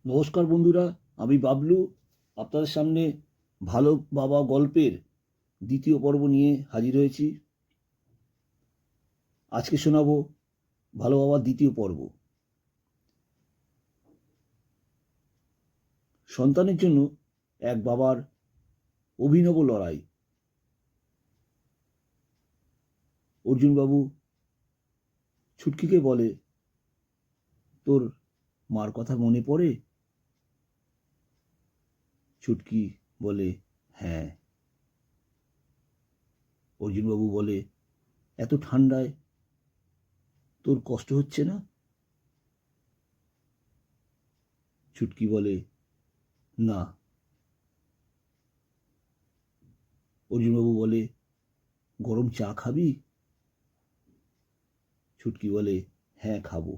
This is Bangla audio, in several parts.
নমস্কার বন্ধুরা, আমি বাবলু আপনাদের সামনে ভালো বাবা গল্পের দ্বিতীয় পর্ব নিয়ে হাজির হয়েছি। আজকে শোনাবো ভালো বাবার দ্বিতীয় পর্ব। সন্তানের জন্য এক বাবার অভিনব লড়াই। অর্জুনবাবু ছুটকিকে বলে, তোর মার কথা মনে পড়ে? ছুটকি বলে, হ্যাঁ। অর্জুনবাবু বলে, এত ঠান্ডায় তোর কষ্ট হচ্ছে না? ছুটকি বলে, না। অর্জুনবাবু বলে, গরম চা খাবি? ছুটকি বলে, হ্যাঁ খাবো।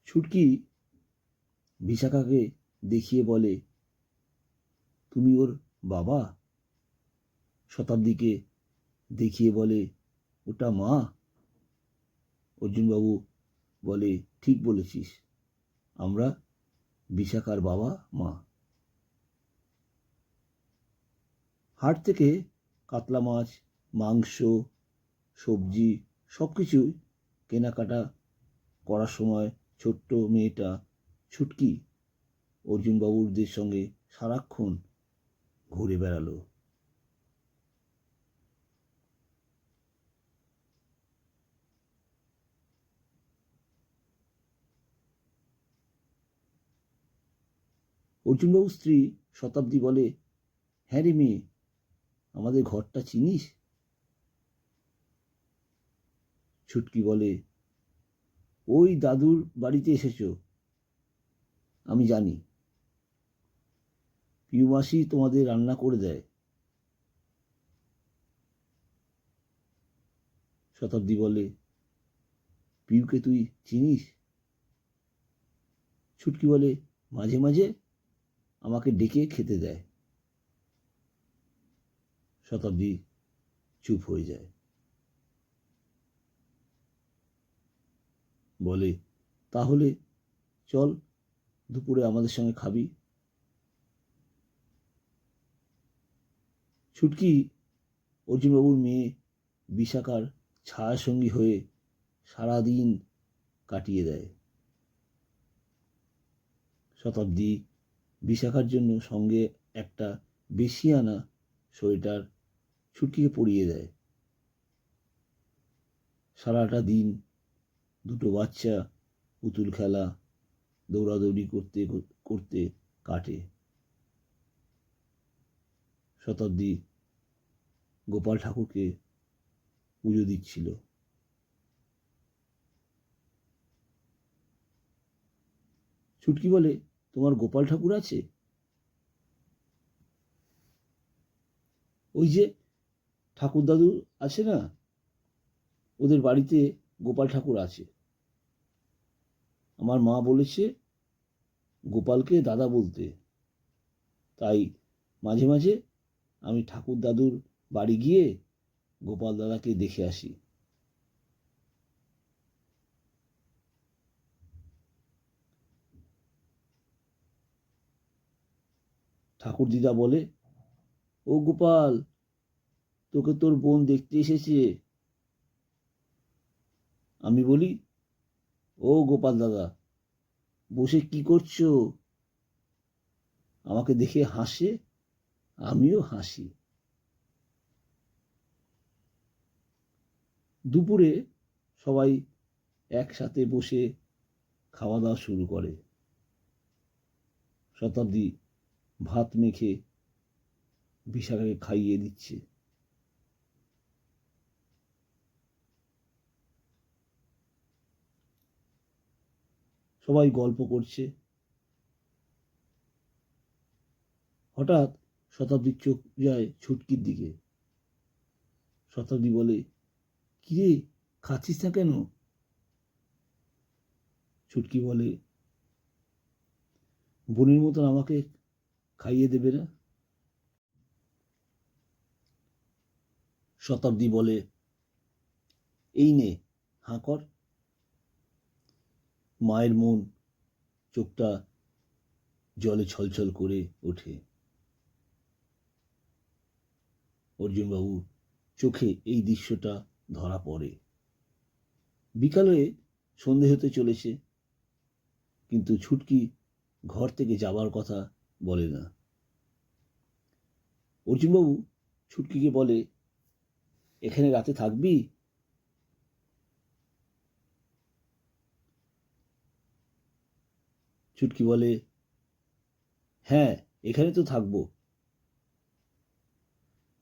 ছুটকি বিশাখাকে দেখিয়ে বলে, তুমি ওর বাবা? শতাব্দীকে দেখিয়ে বলে, ওটা মা। অর্জুনবাবু বলে, ঠিক বলেছিস, আমরা বিশাখার বাবা মা। হাট থেকে কাতলা মাছ, মাংস, সবজি সব কিছুই কেনাকাটা করার সময় ছোট্ট মেয়েটা ছুটকি অর্জুনবাবুদের সঙ্গে সারাক্ষণ ঘুরে বেড়ালো। অর্জুনবাবুর স্ত্রী শতাব্দী বলে, হ্যাঁ রে মেয়ে, আমাদের ঘরটা চিনিস? ছুটকি বলে, ওই দাদুর বাড়িতে এসেছো, আমি জানি। পিউমাসি তোমাদের রান্না করে দেয়। শতাব্দী বলে, পিউকে তুই চিনিস? ছুটকি বলে, মাঝে মাঝে আমাকে ডেকে খেতে দেয়। শতাব্দী চুপ হয়ে যায়, বলে, তাহলে চল, দুপুরে আমাদের সঙ্গে খাবি। ছুটকি অর্জুনবাবুর মেয়ে বিশাখার ছায়াসঙ্গী হয়ে সারাদিন কাটিয়ে দেয়। শতাব্দী বিশাখার জন্য সঙ্গে একটা বেশি আনা সোয়েটার ছুটকিকে পরিয়ে দেয়। সারাটা দিন দুটো বাচ্চা পুতুল খেলা, দৌড়াদৌড়ি করতে করতে কাটে। শতাব্দী গোপাল ঠাকুরকে পুজো দিচ্ছিল। ছুটকি বলে, তোমার গোপাল ঠাকুর আছে? ওই যে ঠাকুর দাদু আছে না, ওদের বাড়িতে গোপাল ঠাকুর আছে। আমার মা বলেছে গোপালকে দাদা বলতে, তাই মাঝে মাঝে আমি ঠাকুর দাদুর বাড়ি গিয়ে গোপাল দাদাকে দেখে আসি। ঠাকুর দিদা বলে, ও গোপাল, তোকে তোর বোন দেখতে এসেছে। আমি বলি, ও গোপাল দাদা, বসে কি করছো? আমাকে দেখে হাসে, আমিও হাসি। দুপুরে সবাই একসাথে বসে খাওয়া দাওয়া শুরু করে। শতাব্দী ভাত মেখে বিশাখাকে খাইয়ে দিচ্ছে। সবাই গল্প করছে। হঠাৎ শতাব্দীর চোখ যায় ছুটকির দিকে। শতাব্দী বলে, কিরে, খাচ্ছিস না কেন? ছুটকি বলে, বোনের মতন আমাকে খাইয়ে দেবে না? শতাব্দী বলে, এই নে, হাঁ কর। মায়ের মন চোখটা জলে ছলছল করে ওঠে। অর্জুনবাবু চোখে এই দৃশ্যটা ধরা পড়ে। বিকালে সন্ধে হতে চলেছে, কিন্তু ছুটকি ঘর থেকে যাবার কথা বলে না। অর্জুনবাবু ছুটকিকে বলে, এখানে রাতে থাকবি? ছুটকি বলে, হ্যাঁ, এখানে তো থাকবো,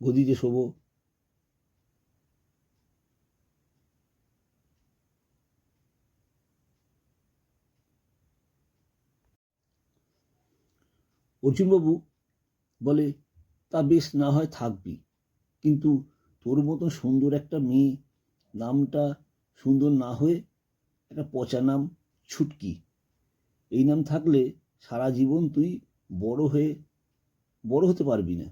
গদিতে শোবো। অর্জুনবাবু বলে, তা বেশ, না হয় থাকবি, কিন্তু তোর মতো সুন্দর একটা মেয়ে নামটা সুন্দর না হয়ে একটা পচা নাম ছুটকি, এই নাম থাকলে সারা জীবন তুই বড় হতে পারবি না।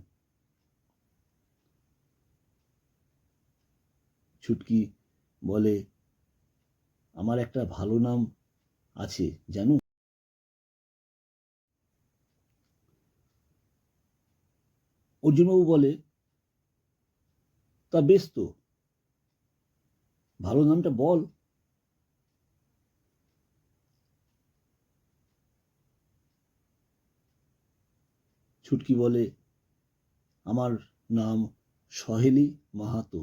ছুটকি বলে, আমার একটা ভালো নাম আছে জানো। অর্জুনবাবু বলে, তা বেশ তো, ভালো নামটা বল। ছুটকি বলে, আমার নাম সহেলি মাহাতো।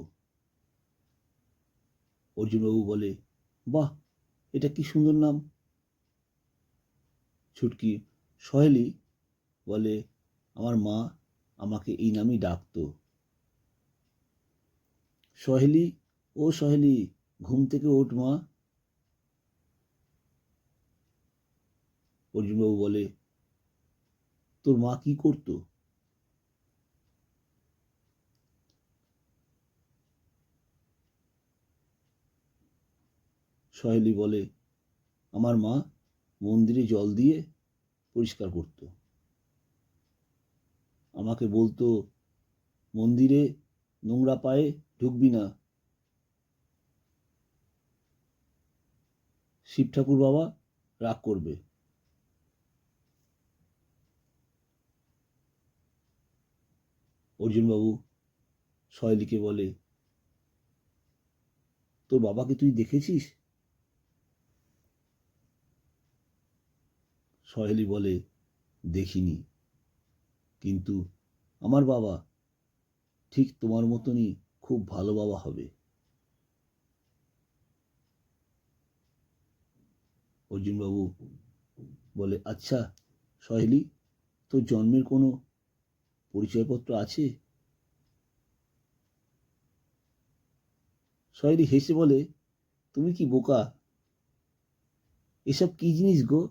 অর্জুনবাবু বলে, বাহ, এটা কি সুন্দর নাম। ছুটকি সহেলি বলে, আমার মা আমাকে এই নামই ডাকতো। সহেলি, ও সহেলি, ঘুম থেকে ওঠ মা। অর্জুনবাবু বলে, তোর মা কি করতো? সহেলি বলে, আমার মা মন্দিরে জল দিয়ে পরিষ্কার করতো, আমাকে বলতো, মন্দিরে নোংরা পায়ে ঢুকবি না, শিব ঠাকুর বাবা রাগ করবে। অর্জুনবাবু সহেলিকে বলে, তোর বাবাকে তুই দেখেছিস? সহেলি বলে, দেখিনি, কিন্তু আমার বাবা ঠিক তোমার মতনই খুব ভালো বাবা হবে। অর্জুনবাবু বলে, আচ্ছা সহেলি, তোর জন্মের কোনো পরিচয়পত্র আছে? সহেলি হেসে বলে, তুমি কি বোকা, এসব কি জিনিস গো।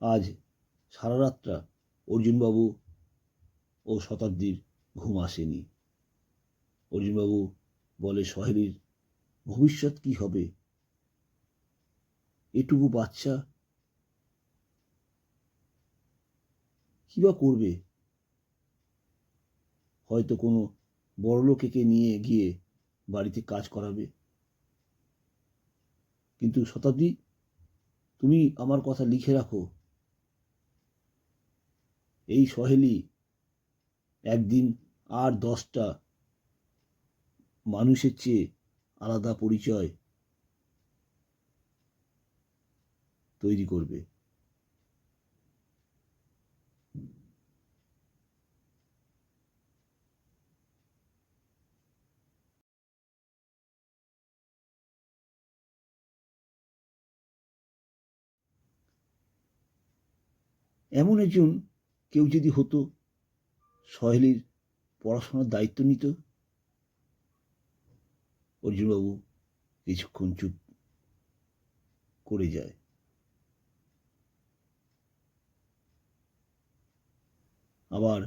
আজ সারা রাতটা অর্জুনবাবু ও শতাব্দীর ঘুম আসেনি। অর্জুনবাবু বলে, সহেলির ভবিষ্যৎ কি হবে? এটুকু বাচ্চা কি বা করবে? হয়তো কোনো বড়লোকেকে নিয়ে গিয়ে বাড়িতে কাজ করাবে। কিন্তু শতাব্দী, তুমি আমার কথা লিখে রাখো, এই সহেলি একদিন আর 10টা মানুষের চেয়ে আলাদা পরিচয় তৈরি করবে। এমন একজন কেউ যদি হতো, সহেলির পড়াশোনার দায়িত্ব নিত। অর্জুনবাবু কিছুক্ষণ চুপ করে যায়। আবার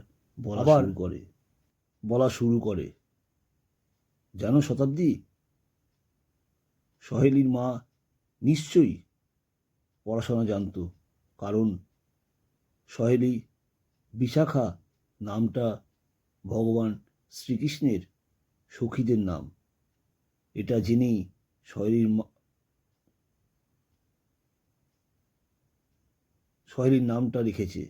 বলা শুরু করে, জানো শতাব্দী, সহেলির মা নিশ্চয়ই পড়াশোনা জানতো, কারণ সহেলি বিশাখা নামটা ভগবান শ্রীকৃষ্ণের সখীদের নাম। এটা জেনেই সহেলির নামটা লিখেছে।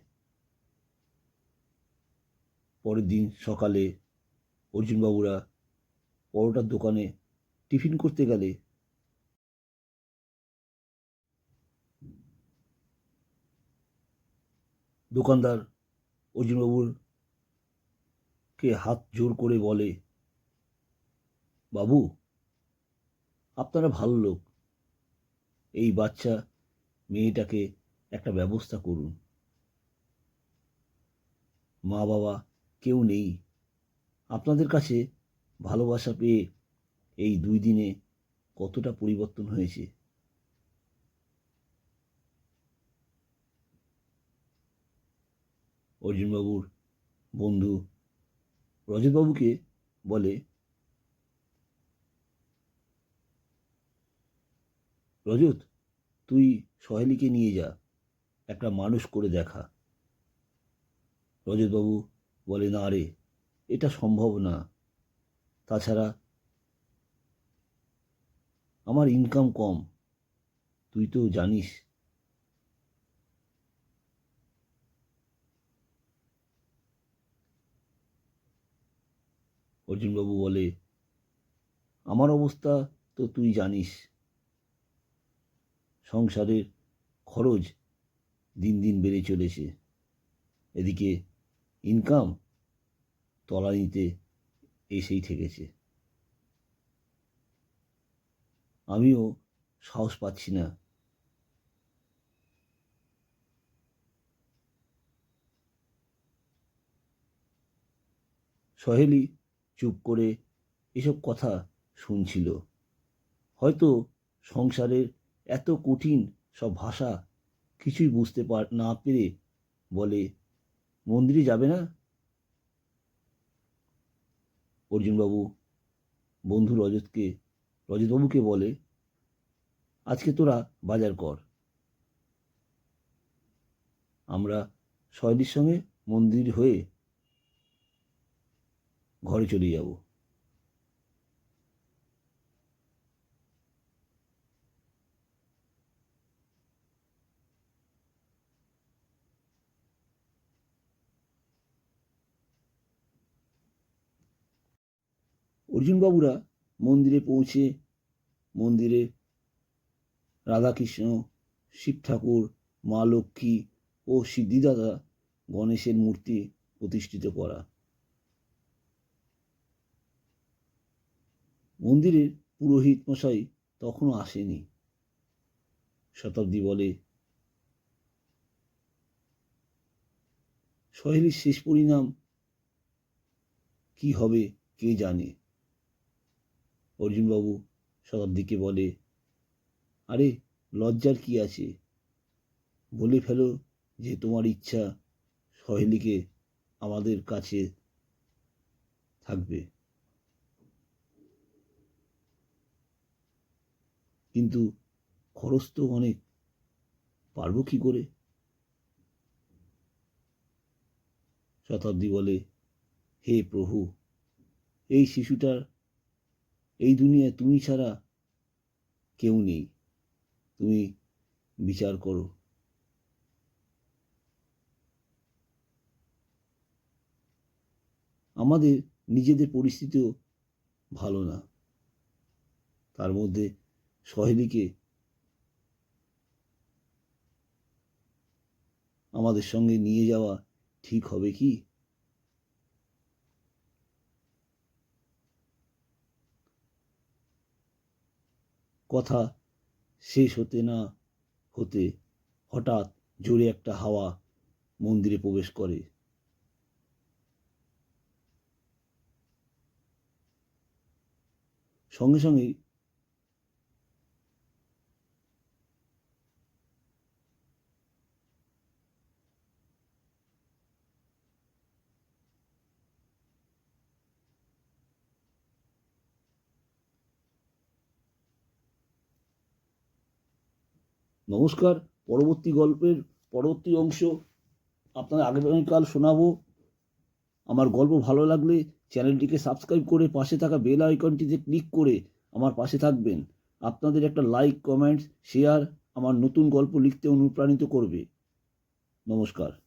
পরের দিন সকালে অর্জুনবাবুরা পরোটার দোকানে টিফিন করতে গেলে দোকানদার অর্জুনবাবুর কে হাত জোর করে বলে, বাবু, আপনারা ভালো লোক, এই বাচ্চা মেয়েটাকে একটা ব্যবস্থা করুন। মা বাবা কেউ নেই, আপনাদের কাছে ভালোবাসা পেয়ে এই 2 দিনে কতটা পরিবর্তন হয়েছে। অর্জুনবাবুর বন্ধু রজতবাবুকে বলে, রজত, তুই সহেলিকে নিয়ে যা, একটা মানুষ করে দেখা। রজতবাবু বলে, না রে, এটা সম্ভব না, তাছাড়া আমার ইনকাম কম, তুই তো জানিস। অর্জুনবাবু বলে, আমার অবস্থা তো তুই জানিস, সংসারের খরচ দিন দিন বেড়ে চলেছে, এদিকে ইনকাম তলানিতে এসেই ঠেকেছে। আমিও সাহস পাচ্ছি না। সহেলি চুপ করে এসব কথা শুনছিল। হয়তো সংসারের এত কঠিন সব ভাষা কিছুই বুঝতে না পেরে বলে, মন্দিরে যাবে না? অর্জুনবাবু বন্ধু রজতবাবুকে বলে, আজকে তোরা বাজার কর, আমরা সহেলির সঙ্গে মন্দির হয়ে ঘরে চলে যাব। অর্জুনবাবুরা মন্দিরে পৌঁছে মন্দিরে রাধাকৃষ্ণ, শিব ঠাকুর, মা লক্ষ্মী ও সিদ্ধিদাতা গণেশের মূর্তি প্রতিষ্ঠিত করা। মন্দিরের পুরোহিত মশাই তখনও আসেনি। শতাব্দী বলে, সহেলির শেষ পরিণাম কি হবে কে জানে। অর্জুনবাবু শতাব্দীকে বলে, আরে লজ্জার কি আছে, বলে ফেলো যে তোমার ইচ্ছা সহেলিকে আমাদের কাছে থাকবে। কিন্তু খরচ তো অনেক, পারবো কি করে? শতাব্দী বলে, হে প্রভু, এই শিশুটার এই দুনিয়ায় তুমি ছাড়া কেউ নেই, তুমি বিচার করো। আমাদের নিজেদের পরিস্থিতিও ভালো না, তার মধ্যে সহেলিকে আমাদের সঙ্গে নিয়ে যাওয়া ঠিক হবে কি? কথা শেষ হতে না হতে হঠাৎ জোরে একটা হাওয়া মন্দিরে প্রবেশ করে। সঙ্গে সঙ্গেই নমস্কার, পরবর্তী অংশ আপনাদের আগামীকাল শোনাবো। আমার গল্প ভালো লাগলে চ্যানেলটিকে সাবস্ক্রাইব করে পাশে থাকা বেল আইকনটিতে ক্লিক করে আমার পাশে থাকবেন। আপনাদের একটা লাইক, কমেন্টস, শেয়ার আমার নতুন গল্প লিখতে অনুপ্রাণিত করবে। নমস্কার।